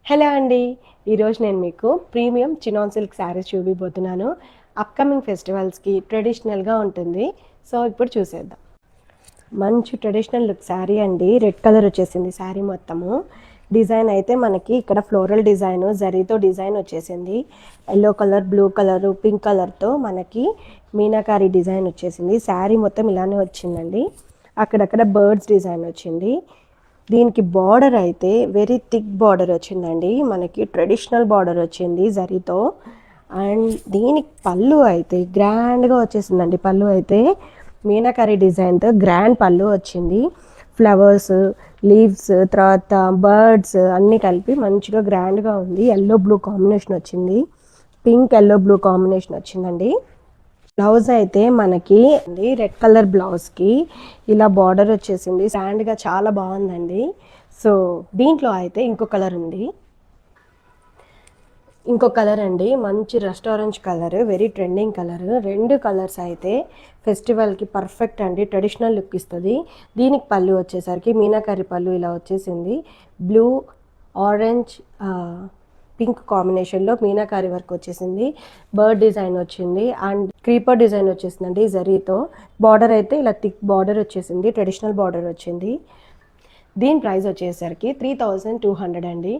Hello అండి. ఈరోజు నేను మీకు ప్రీమియం చినాన్ సిల్క్ శారీస్ చూపిపోతున్నాను. అప్కమింగ్ ఫెస్టివల్స్కి ట్రెడిషనల్గా ఉంటుంది. సో ఇప్పుడు చూసేద్దాం. మంచి ట్రెడిషనల్ లుక్ శారీ అండి. రెడ్ కలర్ వచ్చేసింది శారీ మొత్తము. డిజైన్ అయితే మనకి ఇక్కడ ఫ్లోరల్ డిజైన్, జరీతో డిజైన్ వచ్చేసింది. Yellow colour, blue colour, pink కలర్తో మనకి మీనాకారి డిజైన్ వచ్చేసింది. శారీ మొత్తం ఇలానే వచ్చిందండి. అక్కడక్కడ బర్డ్స్ డిజైన్ వచ్చింది. దీనికి బార్డర్ అయితే వెరీ థిక్ బార్డర్ వచ్చిందండి. మనకి ట్రెడిషనల్ బార్డర్ వచ్చింది జరీతో. అండ్ దీనికి పళ్ళు అయితే గ్రాండ్గా వచ్చేసిందండి. పళ్ళు అయితే మీనాకరీ డిజైన్తో గ్రాండ్ పళ్ళు వచ్చింది. ఫ్లవర్స్, లీవ్స్, తర్వాత బర్డ్స్ అన్నీ కలిపి మంచిగా గ్రాండ్గా ఉంది. ఎల్లో బ్లూ కాంబినేషన్ వచ్చింది. పింక్ ఎల్లో బ్లూ కాంబినేషన్ వచ్చిందండి. బ్లౌజ్ అయితే మనకి రెడ్ కలర్ బ్లౌజ్కి ఇలా బార్డర్ వచ్చేసింది. స్టాండ్గా చాలా బాగుందండి. సో దీంట్లో అయితే ఇంకో కలర్ ఉంది. ఇంకో కలర్ అండి, మంచి rust orange colour, very trending colour. రెండు కలర్స్ అయితే ఫెస్టివల్కి పర్ఫెక్ట్ అండి. ట్రెడిషనల్ లుక్ ఇస్తుంది. దీనికి పళ్ళు వచ్చేసరికి మీనాకరి పళ్ళు ఇలా వచ్చేసింది. బ్లూ, ఆరెంజ్, పింక్ కాంబినేషన్లో మీనాకారి వర్క్ వచ్చేసింది. బర్డ్ డిజైన్ వచ్చింది అండ్ క్రీపర్ డిజైన్ వచ్చేసిందండి జరీతో. బార్డర్ అయితే ఇలా థిక్ బార్డర్ వచ్చేసింది. ట్రెడిషనల్ బార్డర్ వచ్చింది. దీని ప్రైస్ వచ్చేసరికి 3200 అండి.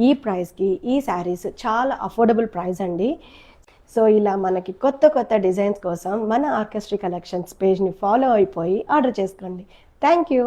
ఈ ప్రైస్కి ఈ శారీస్ చాలా అఫోర్డబుల్ ప్రైస్ అండి. సో ఇలా మనకి కొత్త కొత్త డిజైన్స్ కోసం మన ఆర్కెస్ట్రీ కలెక్షన్స్ పేజ్ని ఫాలో అయిపోయి ఆర్డర్ చేసుకోండి. Thank you.